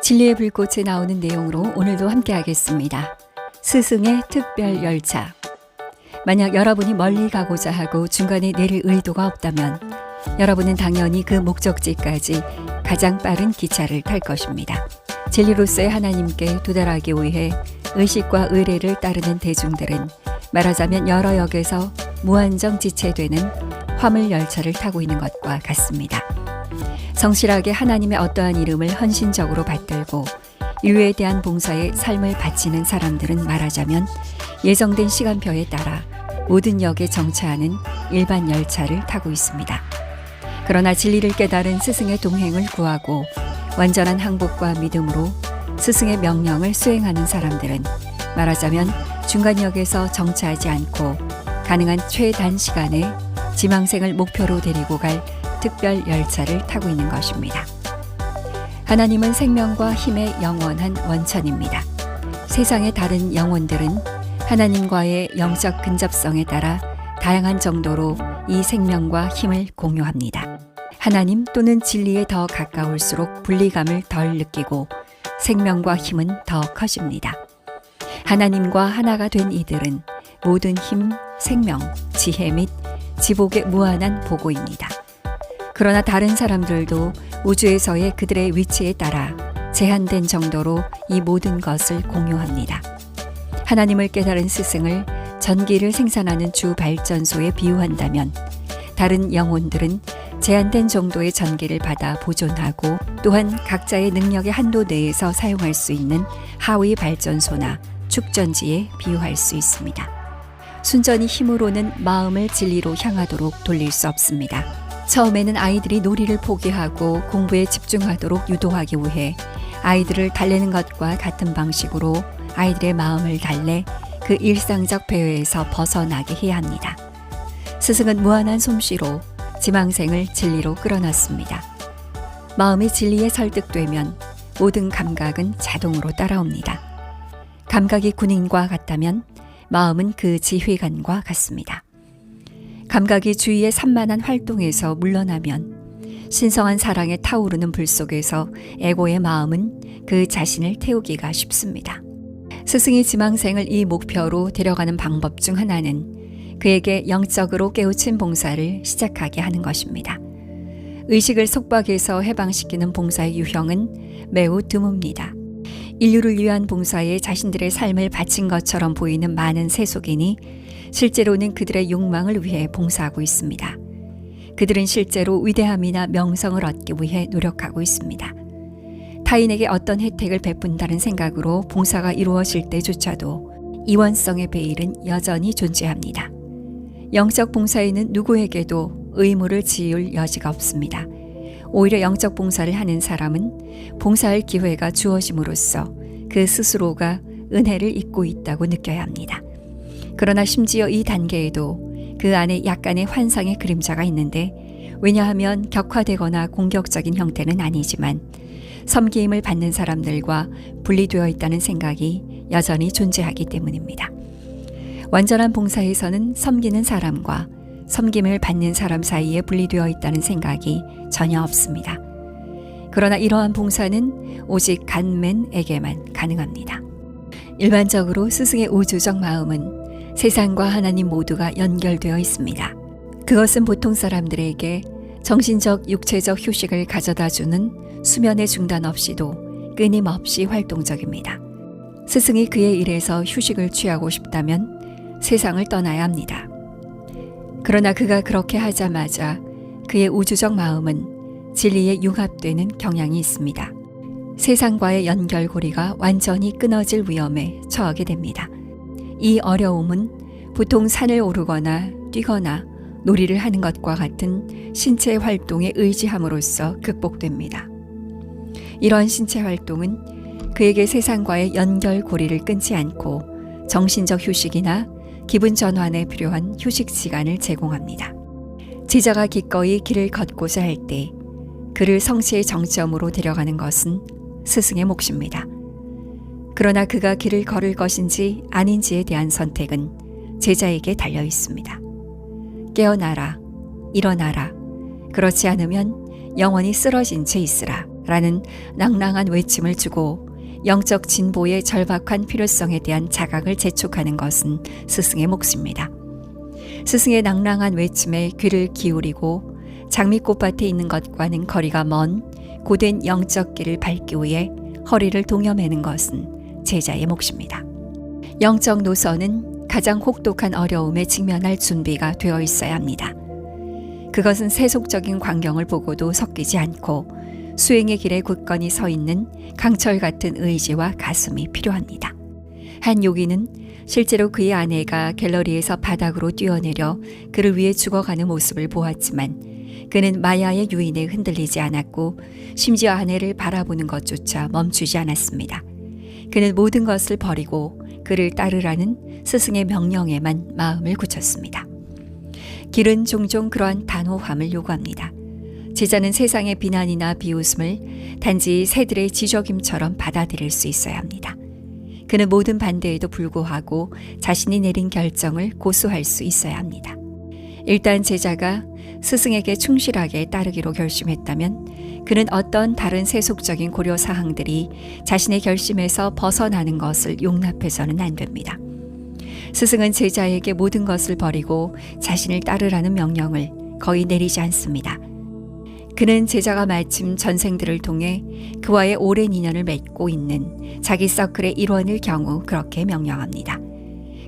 진리의 불꽃에 나오는 내용으로 오늘도 함께 하겠습니다. 스승의 특별 열차. 만약 여러분이 멀리 가고자 하고 중간에 내릴 의도가 없다면 여러분은 당연히 그 목적지까지 가장 빠른 기차를 탈 것입니다. 진리로서의 하나님께 도달하기 위해 의식과 의례를 따르는 대중들은 말하자면 여러 역에서 무한정 지체되는 화물 열차를 타고 있는 것과 같습니다. 성실하게 하나님의 어떠한 이름을 헌신적으로 받들고 인류에 대한 봉사에 삶을 바치는 사람들은 말하자면 예정된 시간표에 따라 모든 역에 정차하는 일반 열차를 타고 있습니다. 그러나 진리를 깨달은 스승의 동행을 구하고 완전한 항복과 믿음으로 스승의 명령을 수행하는 사람들은 말하자면 중간역에서 정차하지 않고 가능한 최단시간에 지망생을 목표로 데리고 갈 특별 열차를 타고 있는 것입니다. 하나님은 생명과 힘의 영원한 원천입니다. 세상의 다른 영혼들은 하나님과의 영적 근접성에 따라 다양한 정도로 이 생명과 힘을 공유합니다. 하나님 또는 진리에 더 가까울수록 분리감을 덜 느끼고 생명과 힘은 더 커집니다. 하나님과 하나가 된 이들은 모든 힘, 생명, 지혜 및 지복의 무한한 보고입니다. 그러나 다른 사람들도 우주에서의 그들의 위치에 따라 제한된 정도로 이 모든 것을 공유합니다. 하나님을 깨달은 스승을 전기를 생산하는 주 발전소에 비유한다면 다른 영혼들은 제한된 정도의 전기를 받아 보존하고 또한 각자의 능력의 한도 내에서 사용할 수 있는 하위 발전소나 축전지에 비유할 수 있습니다. 순전히 힘으로는 마음을 진리로 향하도록 돌릴 수 없습니다. 처음에는 아이들이 놀이를 포기하고 공부에 집중하도록 유도하기 위해 아이들을 달래는 것과 같은 방식으로 아이들의 마음을 달래 그 일상적 배회에서 벗어나게 해야 합니다. 스승은 무한한 솜씨로 지망생을 진리로 끌어놨습니다. 마음이 진리에 설득되면 모든 감각은 자동으로 따라옵니다. 감각이 군인과 같다면 마음은 그 지휘관과 같습니다. 감각이 주위의 산만한 활동에서 물러나면 신성한 사랑에 타오르는 불 속에서 에고의 마음은 그 자신을 태우기가 쉽습니다. 스승이 지망생을 이 목표로 데려가는 방법 중 하나는 그에게 영적으로 깨우친 봉사를 시작하게 하는 것입니다. 의식을 속박에서 해방시키는 봉사의 유형은 매우 드뭅니다. 인류를 위한 봉사에 자신들의 삶을 바친 것처럼 보이는 많은 세속인이 실제로는 그들의 욕망을 위해 봉사하고 있습니다. 그들은 실제로 위대함이나 명성을 얻기 위해 노력하고 있습니다. 타인에게 어떤 혜택을 베푼다는 생각으로 봉사가 이루어질 때조차도 이원성의 베일은 여전히 존재합니다. 영적 봉사에는 누구에게도 의무를 지을 여지가 없습니다. 오히려 영적 봉사를 하는 사람은 봉사할 기회가 주어짐으로써 그 스스로가 은혜를 입고 있다고 느껴야 합니다. 그러나 심지어 이 단계에도 그 안에 약간의 환상의 그림자가 있는데 왜냐하면 격화되거나 공격적인 형태는 아니지만 섬김을 받는 사람들과 분리되어 있다는 생각이 여전히 존재하기 때문입니다. 완전한 봉사에서는 섬기는 사람과 섬김을 받는 사람 사이에 분리되어 있다는 생각이 전혀 없습니다. 그러나 이러한 봉사는 오직 간맨에게만 가능합니다. 일반적으로 스승의 우주적 마음은 세상과 하나님 모두가 연결되어 있습니다. 그것은 보통 사람들에게 정신적, 육체적 휴식을 가져다주는 수면의 중단 없이도 끊임없이 활동적입니다. 스승이 그의 일에서 휴식을 취하고 싶다면 세상을 떠나야 합니다. 그러나 그가 그렇게 하자마자 그의 우주적 마음은 진리에 융합되는 경향이 있습니다. 세상과의 연결고리가 완전히 끊어질 위험에 처하게 됩니다. 이 어려움은 보통 산을 오르거나 뛰거나 놀이를 하는 것과 같은 신체 활동에 의지함으로써 극복됩니다. 이런 신체 활동은 그에게 세상과의 연결고리를 끊지 않고 정신적 휴식이나 기분 전환에 필요한 휴식 시간을 제공합니다. 지자가 기꺼이 길을 걷고자 할 때 그를 성취의 정점으로 데려가는 것은 스승의 몫입니다. 그러나 그가 길을 걸을 것인지 아닌지에 대한 선택은 제자에게 달려 있습니다. 깨어나라, 일어나라. 그렇지 않으면 영원히 쓰러진 채 있으라. 라는 낭랑한 외침을 주고 영적 진보의 절박한 필요성에 대한 자각을 재촉하는 것은 스승의 몫입니다. 스승의 낭랑한 외침에 귀를 기울이고 장미꽃밭에 있는 것과는 거리가 먼 고된 영적 길을 밟기 위해 허리를 동여매는 것은 제자의 몫입니다. 영적 노선은 가장 혹독한 어려움에 직면할 준비가 되어 있어야 합니다. 그것은 세속적인 광경을 보고도 섞이지 않고 수행의 길에 굳건히 서 있는 강철 같은 의지와 가슴이 필요합니다. 한 요기는 실제로 그의 아내가 갤러리에서 바닥으로 뛰어내려 그를 위해 죽어가는 모습을 보았지만 그는 마야의 유인에 흔들리지 않았고 심지어 아내를 바라보는 것조차 멈추지 않았습니다. 그는 모든 것을 버리고 그를 따르라는 스승의 명령에만 마음을 굳혔습니다. 길은 종종 그러한 단호함을 요구합니다. 제자는 세상의 비난이나 비웃음을 단지 새들의 지저김처럼 받아들일 수 있어야 합니다. 그는 모든 반대에도 불구하고 자신이 내린 결정을 고수할 수 있어야 합니다. 일단 제자가 스승에게 충실하게 따르기로 결심했다면 그는 어떤 다른 세속적인 고려사항들이 자신의 결심에서 벗어나는 것을 용납해서는 안 됩니다. 스승은 제자에게 모든 것을 버리고 자신을 따르라는 명령을 거의 내리지 않습니다. 그는 제자가 마침 전생들을 통해 그와의 오랜 인연을 맺고 있는 자기 서클의 일원일 경우 그렇게 명령합니다.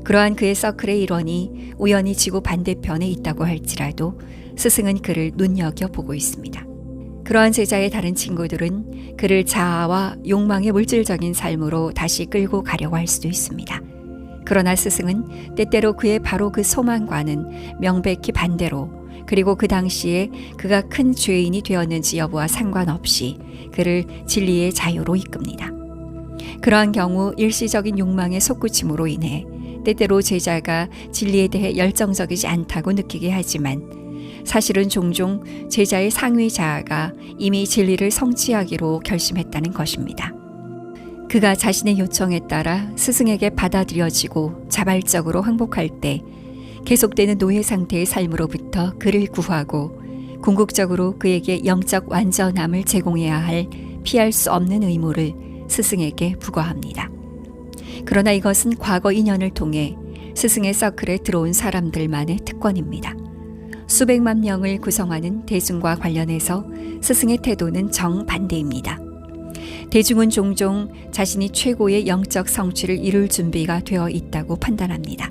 그러한 그의 서클의 일원이 우연히 지구 반대편에 있다고 할지라도 스승은 그를 눈여겨보고 있습니다. 그러한 제자의 다른 친구들은 그를 자아와 욕망의 물질적인 삶으로 다시 끌고 가려고 할 수도 있습니다. 그러나 스승은 때때로 그의 바로 그 소망과는 명백히 반대로 그리고 그 당시에 그가 큰 죄인이 되었는지 여부와 상관없이 그를 진리의 자유로 이끕니다. 그러한 경우 일시적인 욕망의 솟구침으로 인해 때때로 제자가 진리에 대해 열정적이지 않다고 느끼게 하지만 사실은 종종 제자의 상위 자아가 이미 진리를 성취하기로 결심했다는 것입니다. 그가 자신의 요청에 따라 스승에게 받아들여지고 자발적으로 항복할 때 계속되는 노예 상태의 삶으로부터 그를 구하고 궁극적으로 그에게 영적 완전함을 제공해야 할 피할 수 없는 의무를 스승에게 부과합니다. 그러나 이것은 과거 인연을 통해 스승의 서클에 들어온 사람들만의 특권입니다. 수백만 명을 구성하는 대중과 관련해서 스승의 태도는 정반대입니다. 대중은 종종 자신이 최고의 영적 성취를 이룰 준비가 되어 있다고 판단합니다.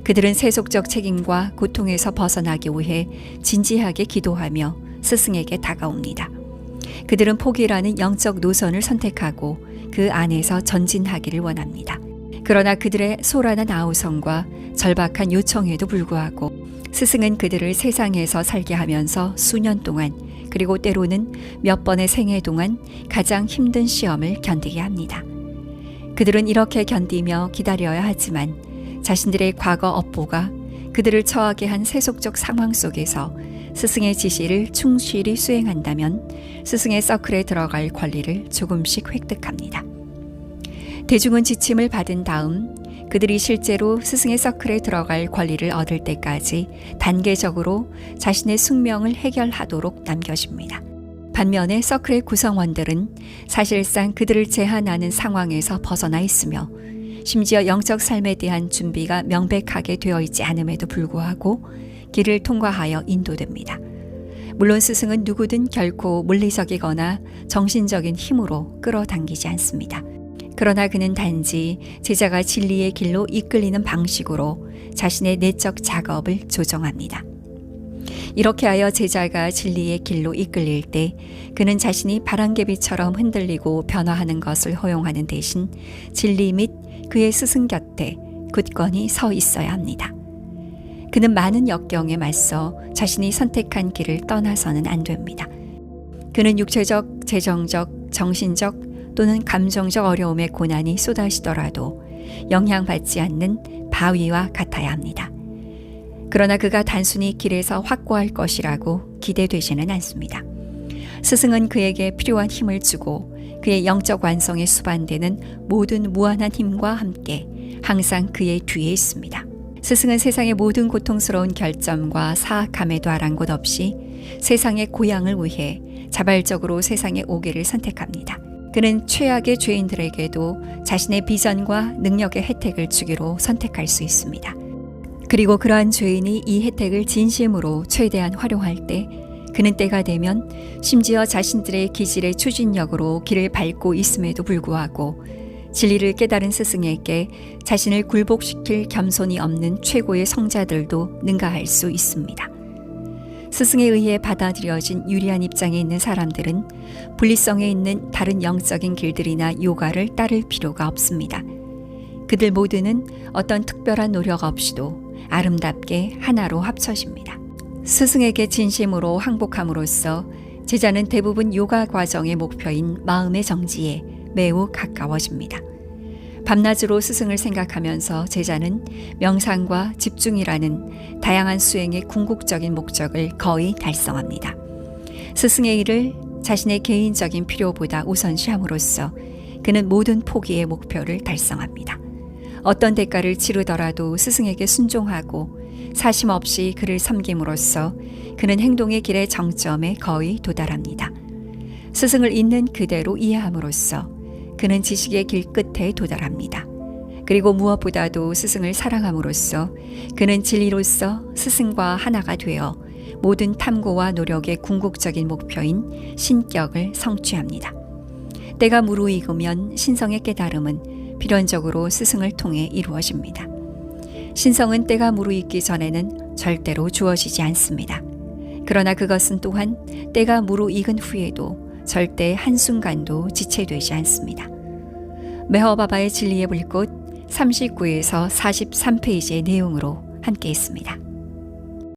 그들은 세속적 책임과 고통에서 벗어나기 위해 진지하게 기도하며 스승에게 다가옵니다. 그들은 포기라는 영적 노선을 선택하고 그 안에서 전진하기를 원합니다. 그러나 그들의 소란한 아우성과 절박한 요청에도 불구하고 스승은 그들을 세상에서 살게 하면서 수년 동안 그리고 때로는 몇 번의 생애 동안 가장 힘든 시험을 견디게 합니다. 그들은 이렇게 견디며 기다려야 하지만 자신들의 과거 업보가 그들을 처하게 한 세속적 상황 속에서 스승의 지시를 충실히 수행한다면 스승의 서클에 들어갈 권리를 조금씩 획득합니다. 대중은 지침을 받은 다음 그들이 실제로 스승의 서클에 들어갈 권리를 얻을 때까지 단계적으로 자신의 숙명을 해결하도록 남겨집니다. 반면에 서클의 구성원들은 사실상 그들을 제한하는 상황에서 벗어나 있으며 심지어 영적 삶에 대한 준비가 명백하게 되어 있지 않음에도 불구하고 길을 통과하여 인도됩니다. 물론 스승은 누구든 결코 물리적이거나 정신적인 힘으로 끌어당기지 않습니다. 그러나 그는 단지 제자가 진리의 길로 이끌리는 방식으로 자신의 내적 작업을 조정합니다. 이렇게 하여 제자가 진리의 길로 이끌릴 때 그는 자신이 바람개비처럼 흔들리고 변화하는 것을 허용하는 대신 진리 및 그의 스승 곁에 굳건히 서 있어야 합니다. 그는 많은 역경에 맞서 자신이 선택한 길을 떠나서는 안 됩니다. 그는 육체적, 재정적, 정신적 또는 감정적 어려움의 고난이 쏟아지더라도 영향받지 않는 바위와 같아야 합니다. 그러나 그가 단순히 길에서 확고할 것이라고 기대되지는 않습니다. 스승은 그에게 필요한 힘을 주고 그의 영적 완성에 수반되는 모든 무한한 힘과 함께 항상 그의 뒤에 있습니다. 스승은 세상의 모든 고통스러운 결점과 사악함에도 아랑곳 없이 세상의 고향을 위해 자발적으로 세상에 오기를 선택합니다. 그는 최악의 죄인들에게도 자신의 비전과 능력의 혜택을 주기로 선택할 수 있습니다. 그리고 그러한 죄인이 이 혜택을 진심으로 최대한 활용할 때 그는 때가 되면 심지어 자신들의 기질의 추진력으로 길을 밟고 있음에도 불구하고 진리를 깨달은 스승에게 자신을 굴복시킬 겸손이 없는 최고의 성자들도 능가할 수 있습니다. 스승에 의해 받아들여진 유리한 입장에 있는 사람들은 분리성에 있는 다른 영적인 길들이나 요가를 따를 필요가 없습니다. 그들 모두는 어떤 특별한 노력 없이도 아름답게 하나로 합쳐집니다. 스승에게 진심으로 항복함으로써 제자는 대부분 요가 과정의 목표인 마음의 정지에 매우 가까워집니다. 밤낮으로 스승을 생각하면서 제자는 명상과 집중이라는 다양한 수행의 궁극적인 목적을 거의 달성합니다. 스승의 일을 자신의 개인적인 필요보다 우선시함으로써 그는 모든 포기의 목표를 달성합니다. 어떤 대가를 치르더라도 스승에게 순종하고 사심 없이 그를 섬김으로써 그는 행동의 길의 정점에 거의 도달합니다. 스승을 있는 그대로 이해함으로써 그는 지식의 길 끝에 도달합니다. 그리고 무엇보다도 스승을 사랑함으로써 그는 진리로서 스승과 하나가 되어 모든 탐구와 노력의 궁극적인 목표인 신격을 성취합니다. 때가 무르익으면 신성의 깨달음은 필연적으로 스승을 통해 이루어집니다. 신성은 때가 무르익기 전에는 절대로 주어지지 않습니다. 그러나 그것은 또한 때가 무르익은 후에도 절대 한순간도 지체되지 않습니다. 메허바바의 진리의 불꽃 39에서 43페이지의 내용으로 함께 했습니다.